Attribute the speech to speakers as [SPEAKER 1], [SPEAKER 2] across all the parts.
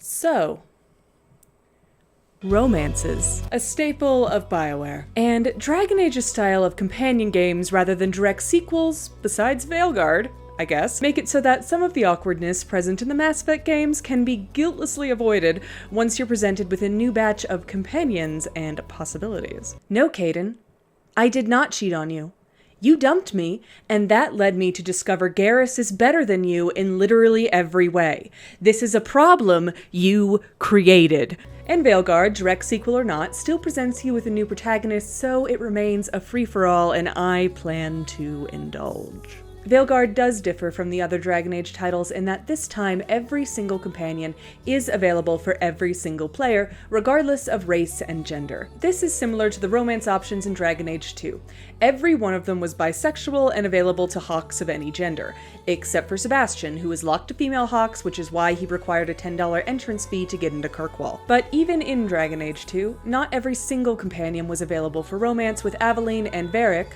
[SPEAKER 1] So, romances, a staple of BioWare, and Dragon Age's style of companion games rather than direct sequels, besides Veilguard, I guess, make it so that some of the awkwardness present in the Mass Effect games can be guiltlessly avoided once you're presented with a new batch of companions and possibilities. No, Caden, I did not cheat on you. You dumped me, and that led me to discover Garrus is better than you in literally every way. This is a problem you created. And Veilguard, direct sequel or not, still presents you with a new protagonist, so it remains a free-for-all, and I plan to indulge. Veilguard does differ from the other Dragon Age titles in that this time every single companion is available for every single player, regardless of race and gender. This is similar to the romance options in Dragon Age 2. Every one of them was bisexual and available to Hawks of any gender, except for Sebastian, who was locked to female Hawks, which is why he required a $10 entrance fee to get into Kirkwall. But even in Dragon Age 2, not every single companion was available for romance, with Aveline and Varric,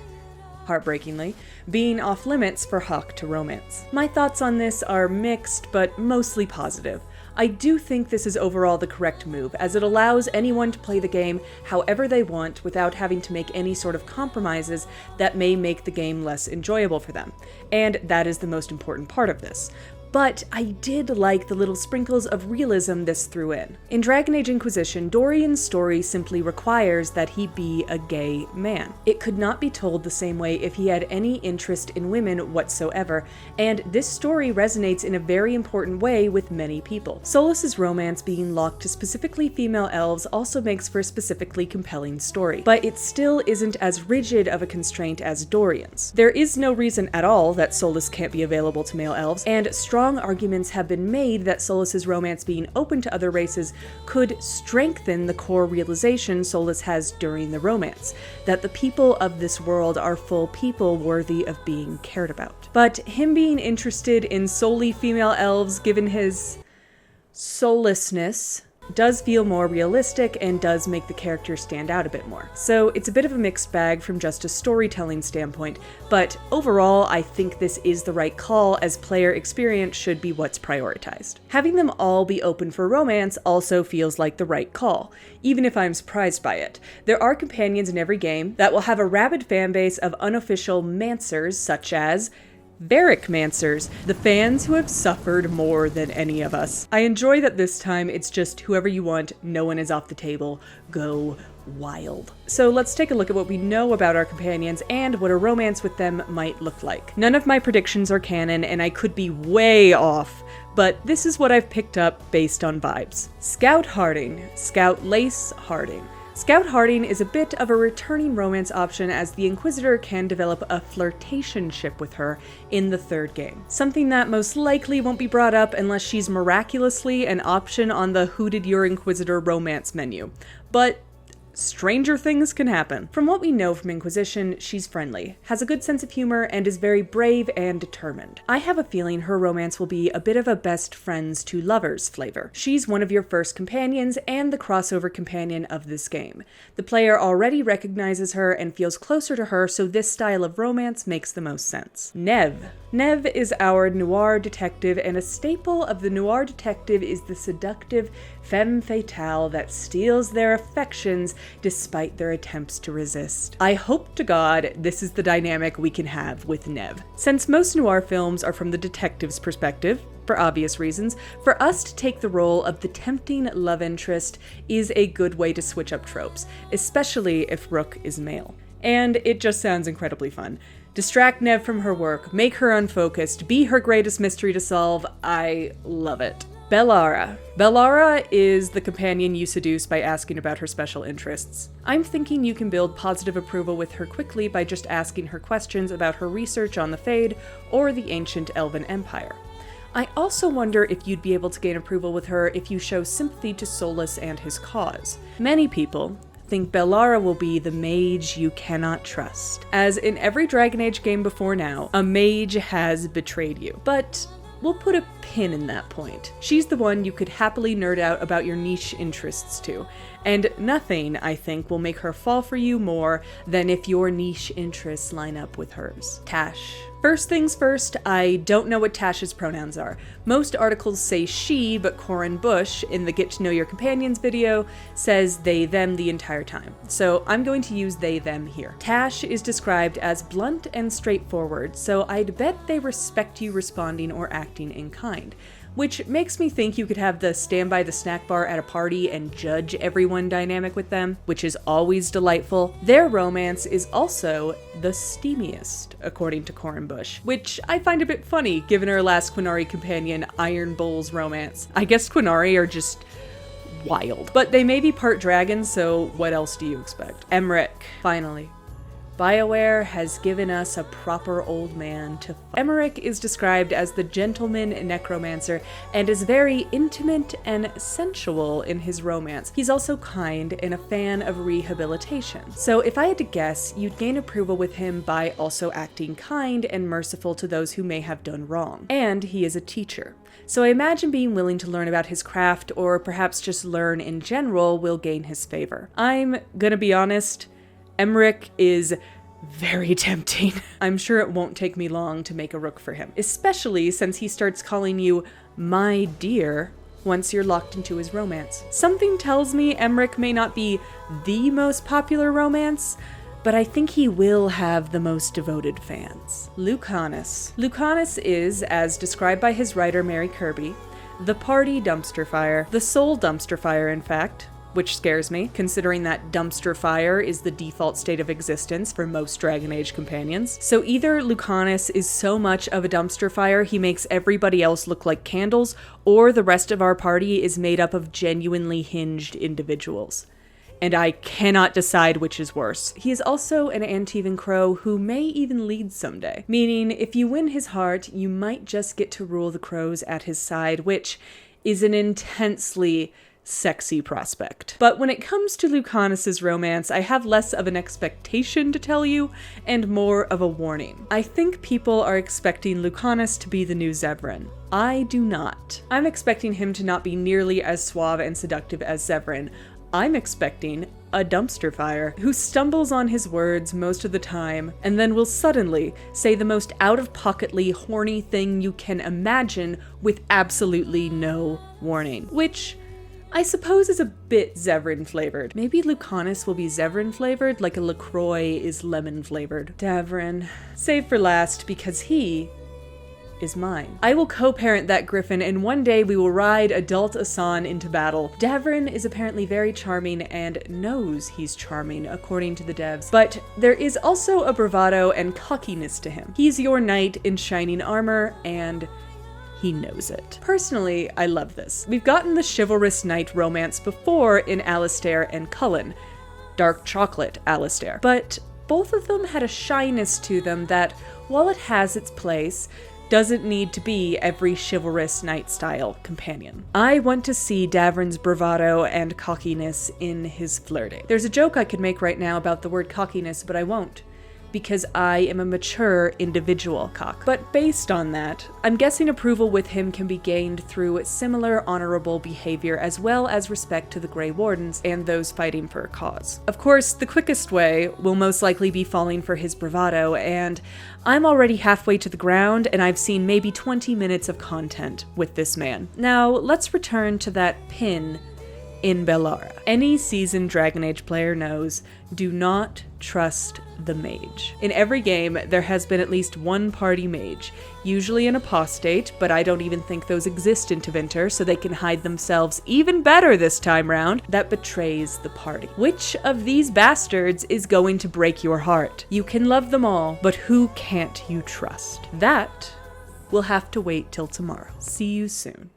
[SPEAKER 1] heartbreakingly, being off limits for Hawk to romance. My thoughts on this are mixed, but mostly positive. I do think this is overall the correct move, as it allows anyone to play the game however they want without having to make any sort of compromises that may make the game less enjoyable for them. And that is the most important part of this. But I did like the little sprinkles of realism this threw in. In Dragon Age Inquisition, Dorian's story simply requires that he be a gay man. It could not be told the same way if he had any interest in women whatsoever, and this story resonates in a very important way with many people. Solas's romance being locked to specifically female elves also makes for a specifically compelling story, but it still isn't as rigid of a constraint as Dorian's. There is no reason at all that Solas can't be available to male elves, and strong arguments have been made that Solas's romance being open to other races could strengthen the core realization Solas has during the romance, that the people of this world are full people worthy of being cared about. But him being interested in solely female elves, given his soullessness, does feel more realistic and does make the character stand out a bit more. So it's a bit of a mixed bag from just a storytelling standpoint, but overall I think this is the right call, as player experience should be what's prioritized. Having them all be open for romance also feels like the right call, even if I'm surprised by it. There are companions in every game that will have a rabid fanbase of unofficial mancers, such as Varric-mancers, the fans who have suffered more than any of us. I enjoy that this time it's just whoever you want, no one is off the table, go wild. So let's take a look at what we know about our companions and what a romance with them might look like. None of my predictions are canon, and I could be way off, but this is what I've picked up based on vibes. Scout Harding, Scout Lace Harding. Scout Harding is a bit of a returning romance option, as the Inquisitor can develop a flirtationship with her in the third game. Something that most likely won't be brought up unless she's miraculously an option on the Who Did Your Inquisitor romance menu. But stranger things can happen. From what we know from Inquisition, she's friendly, has a good sense of humor, and is very brave and determined. I have a feeling her romance will be a bit of a best friends to lovers flavor. She's one of your first companions and the crossover companion of this game. The player already recognizes her and feels closer to her, so this style of romance makes the most sense. Neve. Neve is our noir detective, and a staple of the noir detective is the seductive femme fatale that steals their affections despite their attempts to resist. I hope to God this is the dynamic we can have with Neve. Since most noir films are from the detective's perspective, for obvious reasons, for us to take the role of the tempting love interest is a good way to switch up tropes, especially if Rook is male. And it just sounds incredibly fun. Distract Neve from her work, make her unfocused, be her greatest mystery to solve. I love it. Bellara. Bellara is the companion you seduce by asking about her special interests. I'm thinking you can build positive approval with her quickly by just asking her questions about her research on the Fade or the ancient Elven Empire. I also wonder if you'd be able to gain approval with her if you show sympathy to Solas and his cause. Many people think Bellara will be the mage you cannot trust. As in every Dragon Age game before now, a mage has betrayed you. But we'll put a pin in that point. She's the one you could happily nerd out about your niche interests to, and nothing, I think, will make her fall for you more than if your niche interests line up with hers. Taash. First things first, I don't know what Taash's pronouns are. Most articles say she, but Corin Bush, in the Get to Know Your Companions video, says they, them the entire time. So I'm going to use they, them here. Taash is described as blunt and straightforward, so I'd bet they respect you responding or acting in kind. Which makes me think you could have the stand by the snack bar at a party and judge everyone dynamic with them, which is always delightful. Their romance is also the steamiest, according to Corin Bush, which I find a bit funny given her last Quinari companion, Iron Bull's romance. I guess Quinari are just wild. But they may be part dragon, so what else do you expect? Emmrich, finally. BioWare has given us a proper old man to Emmrich is described as the gentleman necromancer and is very intimate and sensual in his romance. He's also kind and a fan of rehabilitation. So if I had to guess, you'd gain approval with him by also acting kind and merciful to those who may have done wrong. And he is a teacher. So I imagine being willing to learn about his craft or perhaps just learn in general will gain his favor. I'm gonna be honest, Emmrich is very tempting. I'm sure it won't take me long to make a rook for him, especially since he starts calling you my dear once you're locked into his romance. Something tells me Emmrich may not be the most popular romance, but I think he will have the most devoted fans. Lucanis. Lucanis is, as described by his writer Mary Kirby, the party dumpster fire, the sole dumpster fire in fact, which scares me, considering that dumpster fire is the default state of existence for most Dragon Age companions. So either Lucanis is so much of a dumpster fire he makes everybody else look like candles, or the rest of our party is made up of genuinely hinged individuals. And I cannot decide which is worse. He is also an Antivan Crow who may even lead someday, meaning if you win his heart, you might just get to rule the crows at his side, which is an intensely sexy prospect. But when it comes to Lucanis's romance, I have less of an expectation to tell you and more of a warning. I think people are expecting Lucanis to be the new Zevran. I do not. I'm expecting him to not be nearly as suave and seductive as Zevran. I'm expecting a dumpster fire who stumbles on his words most of the time and then will suddenly say the most out-of-pocketly horny thing you can imagine with absolutely no warning, which I suppose is a bit Zevran flavored. Maybe Lucanis will be Zevran flavored like a LaCroix is lemon flavored. Davrin. Save for last because he is mine. I will co-parent that griffin and one day we will ride adult Asan into battle. Davrin is apparently very charming and knows he's charming according to the devs, but there is also a bravado and cockiness to him. He's your knight in shining armor and he knows it. Personally, I love this. We've gotten the chivalrous knight romance before in Alistair and Cullen, dark chocolate Alistair, but both of them had a shyness to them that, while it has its place, doesn't need to be every chivalrous knight-style companion. I want to see Davrin's bravado and cockiness in his flirting. There's a joke I could make right now about the word cockiness, but I won't, because I am a mature individual cock. But based on that, I'm guessing approval with him can be gained through similar honorable behavior as well as respect to the Grey Wardens and those fighting for a cause. Of course, the quickest way will most likely be falling for his bravado, and I'm already halfway to the ground and I've seen maybe 20 minutes of content with this man. Now, let's return to that pin in Bellara. Any seasoned Dragon Age player knows, do not trust the mage. In every game, there has been at least one party mage, usually an apostate, but I don't even think those exist in Tevinter, so they can hide themselves even better this time round, that betrays the party. Which of these bastards is going to break your heart? You can love them all, but who can't you trust? That will have to wait till tomorrow. See you soon.